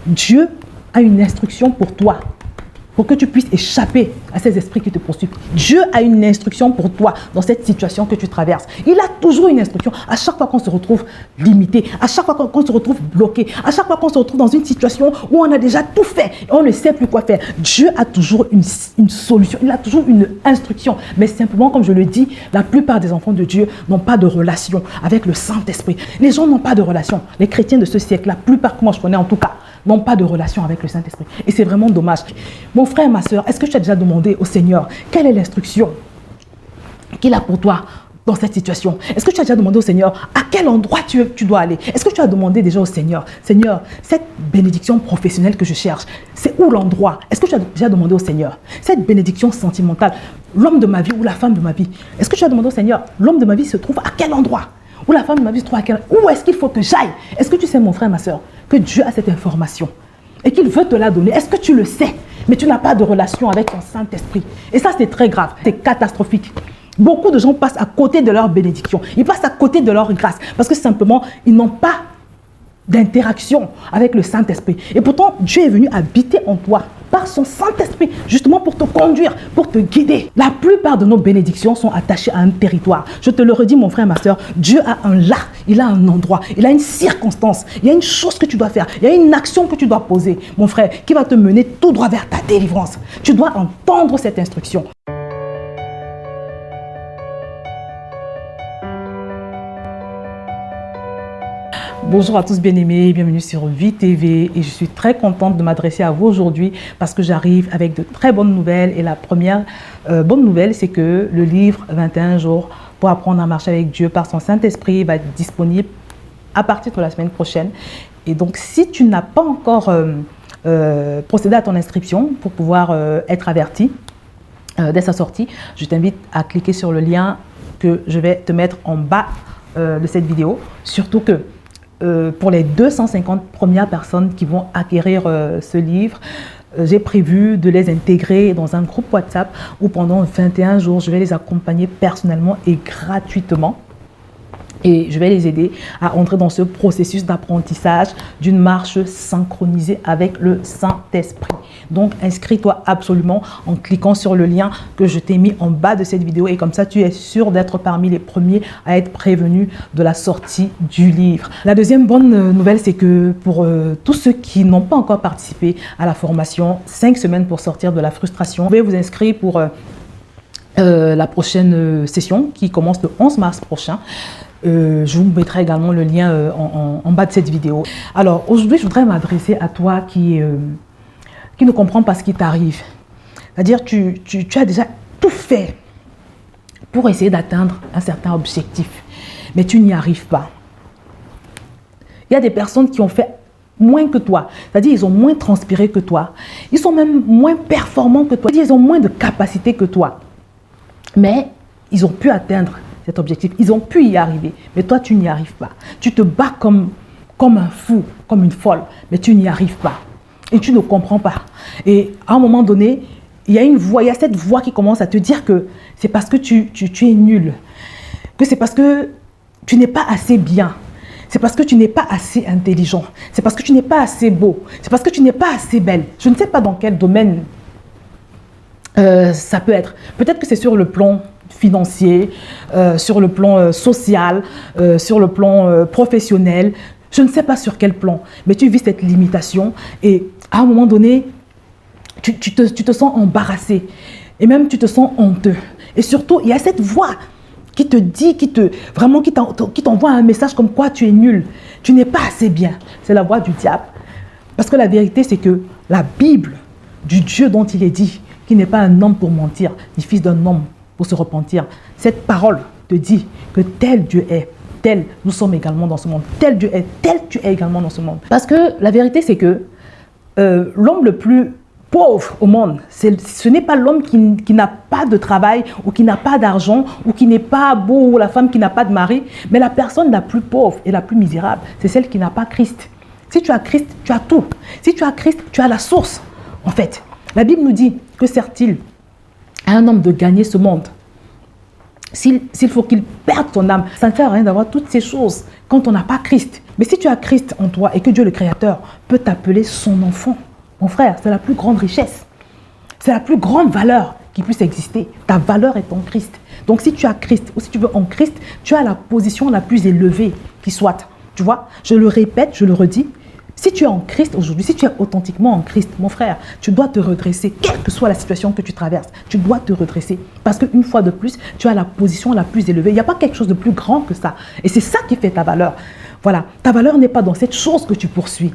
Dieu a une instruction pour toi, pour que tu puisses échapper à ces esprits qui te poursuivent. Dieu a une instruction pour toi dans cette situation que tu traverses. Il a toujours une instruction. À chaque fois qu'on se retrouve limité, à chaque fois qu'on se retrouve bloqué, à chaque fois qu'on se retrouve dans une situation où on a déjà tout fait et on ne sait plus quoi faire, Dieu a toujours une solution. Il a toujours une instruction. Mais simplement, comme je le dis, la plupart des enfants de Dieu n'ont pas de relation avec le Saint-Esprit. Les gens n'ont pas de relation. Les chrétiens de ce siècle, la plupart que moi je connais en tout cas, n'ont pas de relation avec le Saint-Esprit. Et c'est vraiment dommage. Mon frère, ma soeur, est-ce que tu as déjà demandé au Seigneur quelle est l'instruction qu'il a pour toi dans cette situation? Est-ce que tu as déjà demandé au Seigneur à quel endroit tu dois aller? Est-ce que tu as demandé déjà au Seigneur, Seigneur, cette bénédiction professionnelle que je cherche, c'est où l'endroit? Est-ce que tu as déjà demandé au Seigneur cette bénédiction sentimentale, l'homme de ma vie ou la femme de ma vie? Est-ce que tu as demandé au Seigneur, l'homme de ma vie se trouve à quel endroit? Ou la femme de ma vie se trouve à quel endroit? Où est-ce qu'il faut que j'aille? Est-ce que tu sais, mon frère, ma soeur, que Dieu a cette information et qu'il veut te la donner? Est-ce que tu le sais, mais tu n'as pas de relation avec ton Saint-Esprit? Et ça, c'est très grave, c'est catastrophique. Beaucoup de gens passent à côté de leur bénédiction, ils passent à côté de leur grâce, parce que simplement, ils n'ont pas d'interaction avec le Saint-Esprit. Et pourtant, Dieu est venu habiter en toi par son Saint-Esprit, justement pour te conduire, pour te guider. La plupart de nos bénédictions sont attachées à un territoire. Je te le redis, mon frère, ma soeur, Dieu a un là, il a un endroit, il a une circonstance, il y a une chose que tu dois faire, il y a une action que tu dois poser, mon frère, qui va te mener tout droit vers ta délivrance. Tu dois entendre cette instruction. Bonjour à tous bien-aimés, bienvenue sur Vie TV et je suis très contente de m'adresser à vous aujourd'hui parce que j'arrive avec de très bonnes nouvelles et la première bonne nouvelle, c'est que le livre 21 jours pour apprendre à marcher avec Dieu par son Saint-Esprit va être disponible à partir de la semaine prochaine. Et donc si tu n'as pas encore procédé à ton inscription pour pouvoir être averti dès sa sortie, je t'invite à cliquer sur le lien que je vais te mettre en bas de cette vidéo, surtout que pour les 250 premières personnes qui vont acquérir ce livre, j'ai prévu de les intégrer dans un groupe WhatsApp où pendant 21 jours, je vais les accompagner personnellement et gratuitement. Et je vais les aider à entrer dans ce processus d'apprentissage d'une marche synchronisée avec le Saint-Esprit. Donc, inscris-toi absolument en cliquant sur le lien que je t'ai mis en bas de cette vidéo. Et comme ça, tu es sûr d'être parmi les premiers à être prévenus de la sortie du livre. La deuxième bonne nouvelle, c'est que pour tous ceux qui n'ont pas encore participé à la formation 5 semaines pour sortir de la frustration, vous pouvez vous inscrire pour la prochaine session qui commence le 11 mars prochain. Je vous mettrai également le lien en bas de cette vidéo. Alors aujourd'hui, je voudrais m'adresser à toi qui ne comprend pas ce qui t'arrive. C'est-à-dire tu as déjà tout fait pour essayer d'atteindre un certain objectif, mais tu n'y arrives pas. Il y a des personnes qui ont fait moins que toi, c'est-à-dire ils ont moins transpiré que toi, ils sont même moins performants que toi, ils ont moins de capacités que toi, mais ils ont pu atteindre cet objectif, ils ont pu y arriver, mais toi tu n'y arrives pas. Tu te bats comme un fou, comme une folle, mais tu n'y arrives pas et tu ne comprends pas. Et à un moment donné, il y a cette voix qui commence à te dire que c'est parce que tu es nul, que c'est parce que tu n'es pas assez bien, c'est parce que tu n'es pas assez intelligent, c'est parce que tu n'es pas assez beau, c'est parce que tu n'es pas assez belle. Je ne sais pas dans quel domaine ça peut être. Peut-être que c'est sur le plan financier, sur le plan social, sur le plan professionnel. Je ne sais pas sur quel plan, mais tu vis cette limitation et à un moment donné, tu te sens embarrassé et même tu te sens honteux. Et surtout, il y a cette voix qui te dit, qui t'envoie un message comme quoi tu es nul, tu n'es pas assez bien. C'est la voix du diable. Parce que la vérité, c'est que la Bible, du Dieu dont il est dit, qui n'est pas un homme pour mentir, ni fils d'un homme pour se repentir, cette parole te dit que tel Dieu est, tel nous sommes également dans ce monde, tel Dieu est, tel tu es également dans ce monde. Parce que la vérité, c'est que l'homme le plus pauvre au monde, ce n'est pas l'homme qui n'a pas de travail ou qui n'a pas d'argent ou qui n'est pas beau ou la femme qui n'a pas de mari, mais la personne la plus pauvre et la plus misérable, c'est celle qui n'a pas Christ. Si tu as Christ, tu as tout. Si tu as Christ, tu as la source. En fait, la Bible nous dit que sert-il à un homme de gagner ce monde s'il faut qu'il perde ton âme, ça ne sert à rien d'avoir toutes ces choses quand on n'a pas Christ. Mais si tu as Christ en toi et que Dieu le Créateur peut t'appeler son enfant, mon frère, c'est la plus grande richesse. C'est la plus grande valeur qui puisse exister. Ta valeur est en Christ. Donc si tu as Christ, ou si tu veux en Christ, tu as la position la plus élevée qui soit. Tu vois, je le répète, je le redis. Si tu es en Christ aujourd'hui, si tu es authentiquement en Christ, mon frère, tu dois te redresser, quelle que soit la situation que tu traverses. Tu dois te redresser parce qu'une fois de plus, tu as la position la plus élevée. Il n'y a pas quelque chose de plus grand que ça. Et c'est ça qui fait ta valeur. Voilà, ta valeur n'est pas dans cette chose que tu poursuis.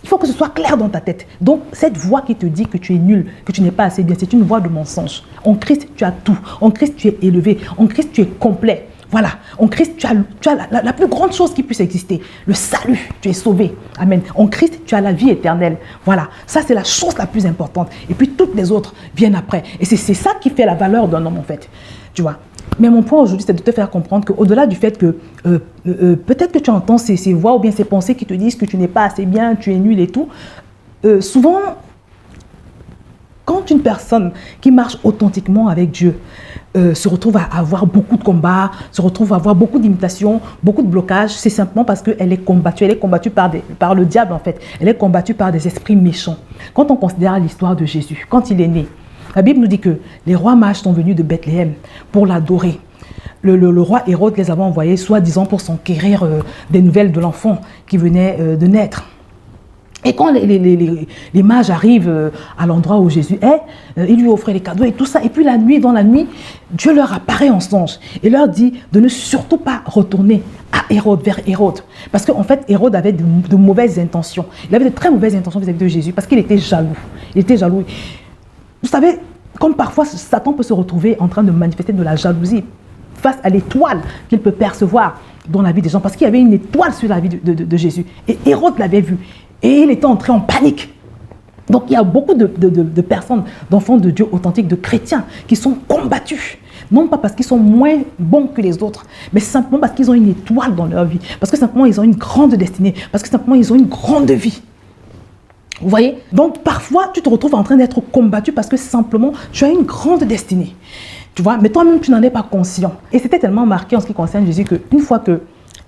Il faut que ce soit clair dans ta tête. Donc, cette voix qui te dit que tu es nul, que tu n'es pas assez bien, c'est une voix de mensonge. En Christ, tu as tout. En Christ, tu es élevé. En Christ, tu es complet. Voilà, en Christ, tu as la plus grande chose qui puisse exister, le salut, tu es sauvé. Amen. En Christ, tu as la vie éternelle. Voilà, ça c'est la chose la plus importante. Et puis toutes les autres viennent après. Et c'est ça qui fait la valeur d'un homme en fait. Tu vois. Mais mon point aujourd'hui, c'est de te faire comprendre qu'au-delà du fait que peut-être que tu entends ces voix ou bien ces pensées qui te disent que tu n'es pas assez bien, tu es nul et tout, souvent, quand une personne qui marche authentiquement avec Dieu se retrouve à avoir beaucoup de combats, se retrouve à avoir beaucoup d'imitations, beaucoup de blocages, c'est simplement parce qu'elle est combattue. Elle est combattue par le diable en fait. Elle est combattue par des esprits méchants. Quand on considère l'histoire de Jésus, quand il est né, la Bible nous dit que les rois mages sont venus de Bethléem pour l'adorer. Le roi Hérode les avait envoyés soi-disant pour s'enquérir des nouvelles de l'enfant qui venait de naître. Et quand les mages arrivent à l'endroit où Jésus est, ils lui offrent les cadeaux et tout ça. Et puis dans la nuit, Dieu leur apparaît en songe et leur dit de ne surtout pas retourner vers Hérode. Parce qu'en fait, Hérode avait de mauvaises intentions. Il avait de très mauvaises intentions vis-à-vis de Jésus parce qu'il était jaloux. Il était jaloux. Vous savez, comme parfois Satan peut se retrouver en train de manifester de la jalousie face à l'étoile qu'il peut percevoir dans la vie des gens. Parce qu'il y avait une étoile sur la vie de Jésus. Et Hérode l'avait vue. Et il était entré en panique. Donc il y a beaucoup de personnes, d'enfants de Dieu authentiques, de chrétiens, qui sont combattus. Non pas parce qu'ils sont moins bons que les autres, mais simplement parce qu'ils ont une étoile dans leur vie. Parce que simplement ils ont une grande destinée. Parce que simplement ils ont une grande vie. Vous voyez? Donc parfois tu te retrouves en train d'être combattu parce que simplement tu as une grande destinée. Tu vois? Mais toi-même tu n'en es pas conscient. Et c'était tellement marqué en ce qui concerne Jésus qu'une fois que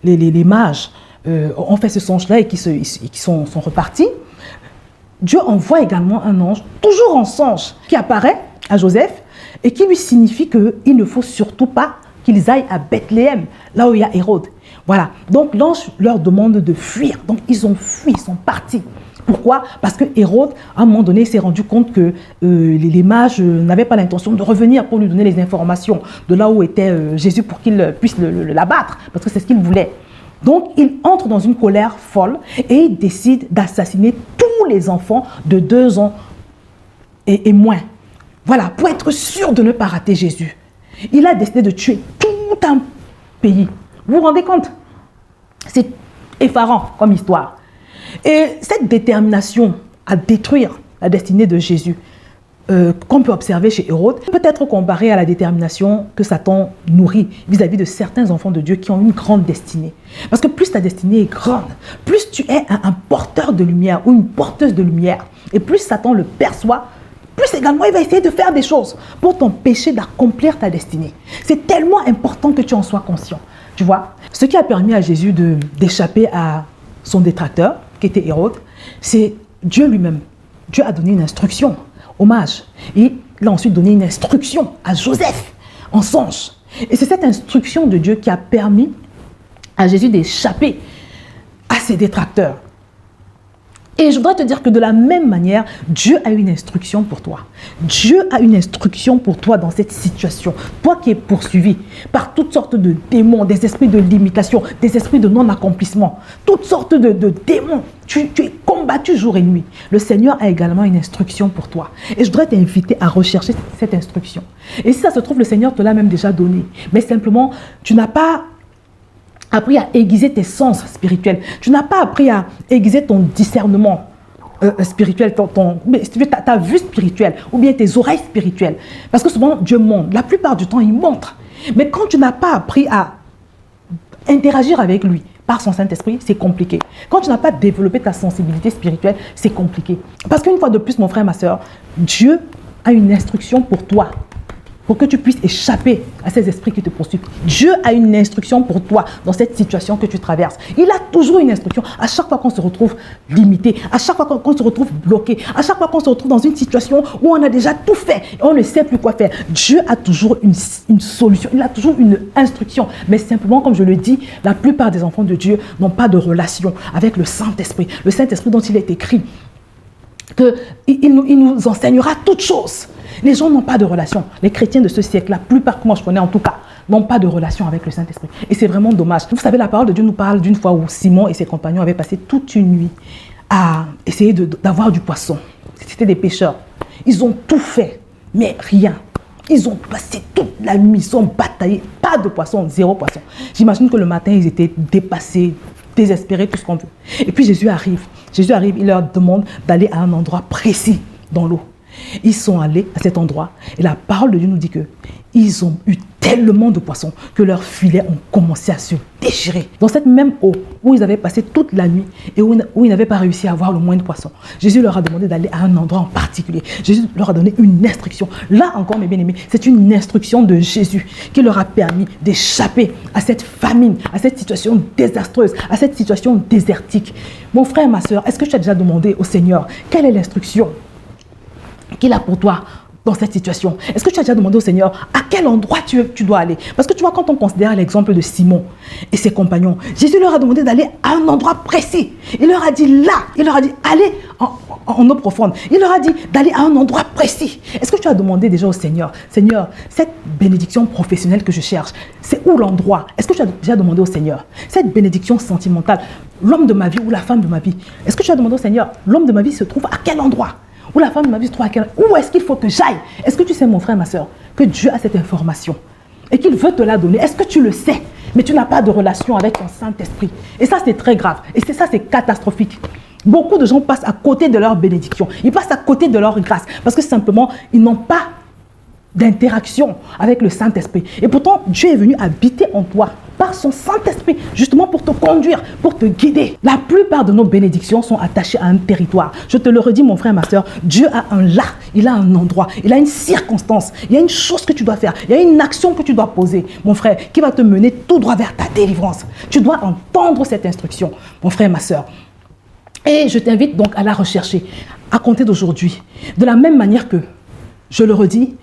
les mages ont fait ce songe-là et qui sont repartis, Dieu envoie également un ange, toujours en songe, qui apparaît à Joseph et qui lui signifie qu'il ne faut surtout pas qu'ils aillent à Bethléem, là où il y a Hérode. Voilà. Donc l'ange leur demande de fuir. Donc ils ont fui, ils sont partis. Pourquoi? Parce que Hérode, à un moment donné, s'est rendu compte que les mages n'avaient pas l'intention de revenir pour lui donner les informations de là où était Jésus pour qu'il puisse l'abattre, parce que c'est ce qu'il voulait. Donc, il entre dans une colère folle et il décide d'assassiner tous les enfants de 2 ans et moins. Voilà, pour être sûr de ne pas rater Jésus. Il a décidé de tuer tout un pays. Vous vous rendez compte? C'est effarant comme histoire. Et cette détermination à détruire la destinée de Jésus, qu'on peut observer chez Hérode, peut être comparée à la détermination que Satan nourrit vis-à-vis de certains enfants de Dieu qui ont une grande destinée. Parce que plus ta destinée est grande, plus tu es un porteur de lumière ou une porteuse de lumière, et plus Satan le perçoit, plus également il va essayer de faire des choses pour t'empêcher d'accomplir ta destinée. C'est tellement important que tu en sois conscient. Tu vois, ce qui a permis à Jésus d'échapper à son détracteur, qui était Hérode, c'est Dieu lui-même. Dieu a donné une instruction aux mages. Et il a ensuite donné une instruction à Joseph en songe. Et c'est cette instruction de Dieu qui a permis à Jésus d'échapper à ses détracteurs. Et je voudrais te dire que de la même manière, Dieu a une instruction pour toi. Dieu a une instruction pour toi dans cette situation. Toi qui es poursuivi par toutes sortes de démons, des esprits de limitation, des esprits de non-accomplissement, toutes sortes de démons. Tu es combattu jour et nuit. Le Seigneur a également une instruction pour toi. Et je voudrais t'inviter à rechercher cette instruction. Et si ça se trouve, le Seigneur te l'a même déjà donné. Mais simplement, tu n'as pas appris à aiguiser tes sens spirituels. Tu n'as pas appris à aiguiser ton discernement spirituel, ta vue spirituelle ou bien tes oreilles spirituelles. Parce que souvent, Dieu montre. La plupart du temps, il montre. Mais quand tu n'as pas appris à interagir avec lui par son Saint-Esprit, c'est compliqué. Quand tu n'as pas développé ta sensibilité spirituelle, c'est compliqué. Parce qu'une fois de plus, mon frère, ma soeur, Dieu a une instruction pour toi. pour que tu puisses échapper à ces esprits qui te poursuivent. Dieu a une instruction pour toi dans cette situation que tu traverses. Il a toujours une instruction. À chaque fois qu'on se retrouve limité, à chaque fois qu'on se retrouve bloqué, à chaque fois qu'on se retrouve dans une situation où on a déjà tout fait et on ne sait plus quoi faire, Dieu a toujours une solution. Il a toujours une instruction. Mais simplement, comme je le dis, la plupart des enfants de Dieu n'ont pas de relation avec le Saint-Esprit. Le Saint-Esprit dont il est écrit qu'il nous enseignera toutes choses. Les gens n'ont pas de relation. Les chrétiens de ce siècle, la plupart que moi je connais en tout cas, n'ont pas de relation avec le Saint-Esprit. Et c'est vraiment dommage. Vous savez, la parole de Dieu nous parle d'une fois où Simon et ses compagnons avaient passé toute une nuit à essayer d'avoir du poisson. C'était des pêcheurs. Ils ont tout fait, mais rien. Ils ont passé toute la nuit, ils ont bataillé. Pas de poisson, zéro poisson. J'imagine que le matin, ils étaient dépassés, désespérés, tout ce qu'on veut. Et puis Jésus arrive. Jésus arrive, il leur demande d'aller à un endroit précis dans l'eau. Ils sont allés à cet endroit et la parole de Dieu nous dit que ils ont eu tellement de poissons que leurs filets ont commencé à se déchirer. Dans cette même eau où ils avaient passé toute la nuit et où ils n'avaient pas réussi à avoir le moins de poissons, Jésus leur a demandé d'aller à un endroit en particulier. Jésus leur a donné une instruction. Là encore, mes bien-aimés, c'est une instruction de Jésus qui leur a permis d'échapper à cette famine, à cette situation désastreuse, à cette situation désertique. Mon frère, ma soeur, est-ce que tu as déjà demandé au Seigneur quelle est l'instruction qu'il a pour toi dans cette situation? Est-ce que tu as déjà demandé au Seigneur à quel endroit tu dois aller? Parce que tu vois, quand on considère l'exemple de Simon et ses compagnons, Jésus leur a demandé d'aller à un endroit précis. Il leur a dit là, il leur a dit allez en eau profonde. Il leur a dit d'aller à un endroit précis. Est-ce que tu as demandé déjà au Seigneur, Seigneur, cette bénédiction professionnelle que je cherche, c'est où l'endroit? Est-ce que tu as déjà demandé au Seigneur cette bénédiction sentimentale, l'homme de ma vie ou la femme de ma vie? Est-ce que tu as demandé au Seigneur, l'homme de ma vie se trouve à quel endroit? Où la femme de ma vie se trouve à quel... Où est-ce qu'il faut que j'aille? Est-ce que tu sais, mon frère, ma soeur, que Dieu a cette information et qu'il veut te la donner? Est-ce que tu le sais? Mais tu n'as pas de relation avec ton Saint-Esprit. Et ça, c'est très grave. Et ça, c'est catastrophique. Beaucoup de gens passent à côté de leur bénédiction. Ils passent à côté de leur grâce parce que simplement, ils n'ont pas d'interaction avec le Saint-Esprit. Et pourtant, Dieu est venu habiter en toi par son Saint-Esprit, justement pour te conduire, pour te guider. La plupart de nos bénédictions sont attachées à un territoire. Je te le redis, mon frère, ma soeur, Dieu a un là, il a un endroit, il a une circonstance, il y a une chose que tu dois faire, il y a une action que tu dois poser, mon frère, qui va te mener tout droit vers ta délivrance. Tu dois entendre cette instruction, mon frère, ma soeur. Et je t'invite donc à la rechercher, à compter d'aujourd'hui. De la même manière que, je le redis,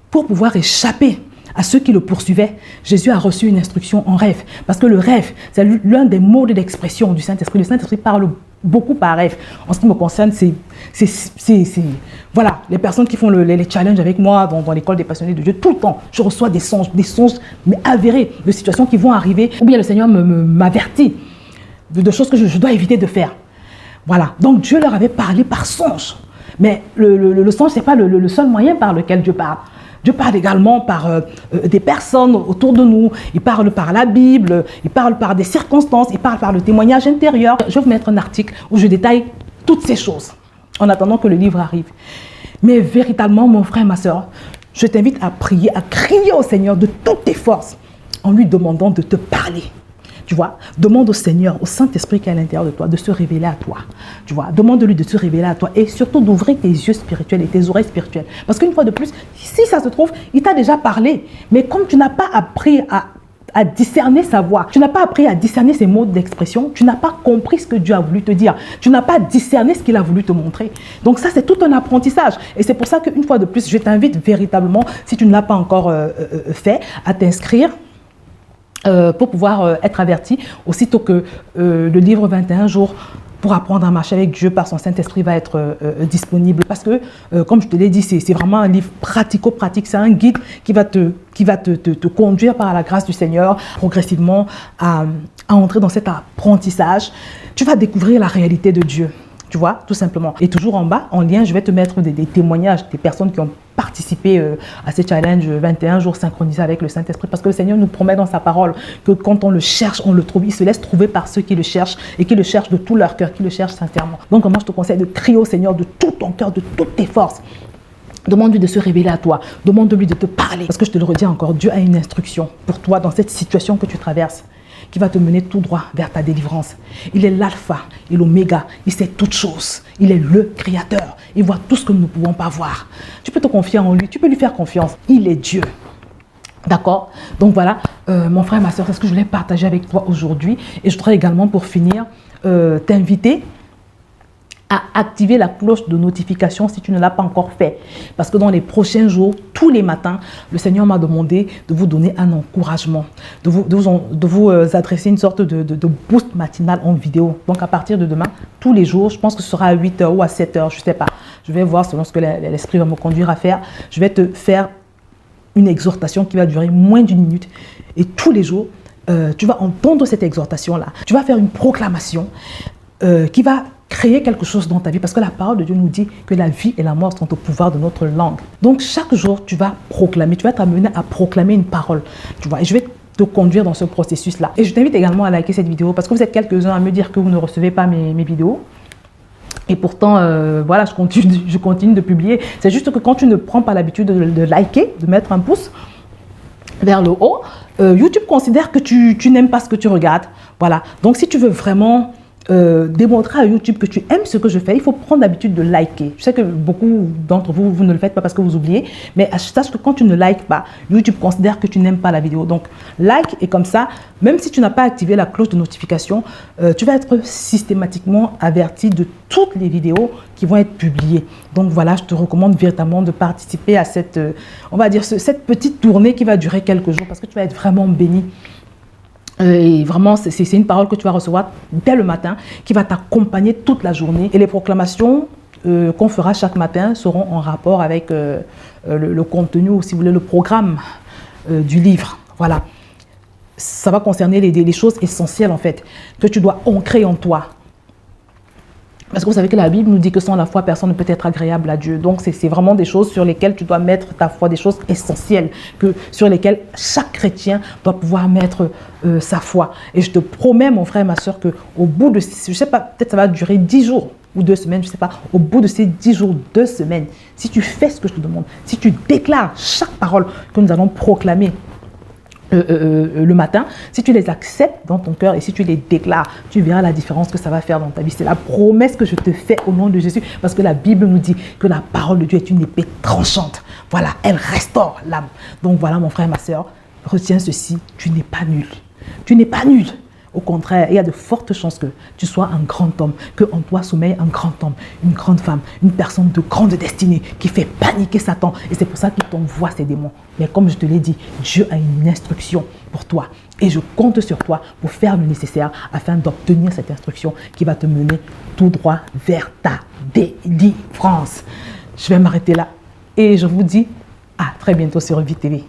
pour pouvoir échapper à ceux qui le poursuivaient, Jésus a reçu une instruction en rêve. Parce que le rêve, c'est l'un des modes d'expression du Saint-Esprit. Le Saint-Esprit parle beaucoup par rêve. En ce qui me concerne, voilà, les personnes qui font les challenges avec moi dans l'école des passionnés de Dieu, tout le temps, je reçois des songes mais avérés, de situations qui vont arriver, ou bien le Seigneur m'avertit de choses que je dois éviter de faire. Voilà, donc Dieu leur avait parlé par songe. Mais le songe, ce n'est pas le seul moyen par lequel Dieu parle. Dieu parle également par des personnes autour de nous. Il parle par la Bible, il parle par des circonstances, il parle par le témoignage intérieur. Je vais vous mettre un article où je détaille toutes ces choses en attendant que le livre arrive. Mais véritablement, mon frère, ma soeur, je t'invite à prier, à crier au Seigneur de toutes tes forces en lui demandant de te parler. Tu vois, demande au Seigneur, au Saint-Esprit qui est à l'intérieur de toi, de se révéler à toi. Tu vois, demande-lui de se révéler à toi et surtout d'ouvrir tes yeux spirituels et tes oreilles spirituelles. Parce qu'une fois de plus, si ça se trouve, il t'a déjà parlé. Mais comme tu n'as pas appris à discerner sa voix, tu n'as pas appris à discerner ses mots d'expression, tu n'as pas compris ce que Dieu a voulu te dire, tu n'as pas discerné ce qu'il a voulu te montrer. Donc ça, c'est tout un apprentissage. Et c'est pour ça qu'une fois de plus, je t'invite véritablement, si tu ne l'as pas encore fait, à t'inscrire pour pouvoir être averti aussitôt que le livre 21 jours pour apprendre à marcher avec Dieu par son Saint-Esprit va être disponible. Parce que, comme je te l'ai dit, c'est vraiment un livre pratico-pratique. C'est un guide qui va te conduire par la grâce du Seigneur progressivement à entrer dans cet apprentissage. Tu vas découvrir la réalité de Dieu. Tu vois, tout simplement. Et toujours en bas, en lien, je vais te mettre des témoignages des personnes qui ont participé à ces challenges 21 jours synchronisés avec le Saint-Esprit. Parce que le Seigneur nous promet dans sa parole que quand on le cherche, on le trouve. Il se laisse trouver par ceux qui le cherchent et qui le cherchent de tout leur cœur, qui le cherchent sincèrement. Donc, moi, je te conseille de crier au Seigneur de tout ton cœur, de toutes tes forces. Demande-lui de se révéler à toi. Demande-lui de te parler. Parce que je te le redis encore, Dieu a une instruction pour toi dans cette situation que tu traverses. qui va te mener tout droit vers ta délivrance. Il est l'alpha et l'oméga. Il sait toutes choses. Il est le créateur. Il voit tout ce que nous ne pouvons pas voir. Tu peux te confier en lui. Tu peux lui faire confiance. Il est Dieu. D'accord? Donc voilà, mon frère et ma soeur, c'est ce que je voulais partager avec toi aujourd'hui. Et je voudrais également, pour finir, t'inviter à activer la cloche de notification si tu ne l'as pas encore fait. Parce que dans les prochains jours, tous les matins, le Seigneur m'a demandé de vous donner un encouragement, de vous adresser une sorte de boost matinal en vidéo. Donc à partir de demain, tous les jours, je pense que ce sera à 8 h ou à 7 h, je ne sais pas. Je vais voir selon ce que l'Esprit va me conduire à faire. Je vais te faire une exhortation qui va durer moins d'1 minute. Et tous les jours, tu vas entendre cette exhortation-là. Tu vas faire une proclamation qui va créer quelque chose dans ta vie, parce que la parole de Dieu nous dit que la vie et la mort sont au pouvoir de notre langue. Donc chaque jour, tu vas proclamer, tu vas t'amener à proclamer une parole, tu vois, et je vais te conduire dans ce processus-là. Et je t'invite également à liker cette vidéo, parce que vous êtes quelques-uns à me dire que vous ne recevez pas mes vidéos. Et pourtant, voilà, je continue de publier. C'est juste que quand tu ne prends pas l'habitude de liker, de mettre un pouce vers le haut, YouTube considère que tu n'aimes pas ce que tu regardes. Voilà. Donc, si tu veux vraiment démontrer à YouTube que tu aimes ce que je fais, il faut prendre l'habitude de liker. Je sais que beaucoup d'entre vous, vous ne le faites pas parce que vous oubliez, mais sache que quand tu ne likes pas, YouTube considère que tu n'aimes pas la vidéo. Donc, like, et comme ça, même si tu n'as pas activé la cloche de notification, tu vas être systématiquement averti de toutes les vidéos qui vont être publiées. Donc voilà, je te recommande véritablement de participer à cette, on va dire, cette petite tournée qui va durer quelques jours, parce que tu vas être vraiment béni. Et vraiment, c'est une parole que tu vas recevoir dès le matin, qui va t'accompagner toute la journée. Et les proclamations qu'on fera chaque matin seront en rapport avec le contenu, ou si vous voulez, le programme du livre. Voilà. Ça va concerner les choses essentielles, en fait, que tu dois ancrer en toi. Parce que vous savez que la Bible nous dit que sans la foi, personne ne peut être agréable à Dieu. Donc, c'est vraiment des choses sur lesquelles tu dois mettre ta foi, des choses essentielles sur lesquelles chaque chrétien doit pouvoir mettre sa foi. Et je te promets, mon frère et ma soeur, qu'au bout de, je ne sais pas, peut-être ça va durer 10 jours ou 2 semaines, je ne sais pas, au bout de ces 10 jours, 2 semaines, si tu fais ce que je te demande, si tu déclares chaque parole que nous allons proclamer, le matin, si tu les acceptes dans ton cœur et si tu les déclares, tu verras la différence que ça va faire dans ta vie. C'est la promesse que je te fais au nom de Jésus, parce que la Bible nous dit que la parole de Dieu est une épée tranchante. Voilà, elle restaure l'âme. Donc voilà, mon frère, ma soeur, retiens ceci, tu n'es pas nul. Tu n'es pas nul. Au contraire, il y a de fortes chances que tu sois un grand homme, qu'en toi sommeille un grand homme, une grande femme, une personne de grande destinée qui fait paniquer Satan. Et c'est pour ça qu'il t'envoie ces démons. Mais comme je te l'ai dit, Dieu a une instruction pour toi. Et je compte sur toi pour faire le nécessaire afin d'obtenir cette instruction qui va te mener tout droit vers ta délivrance. Je vais m'arrêter là et je vous dis à très bientôt sur Vie TV.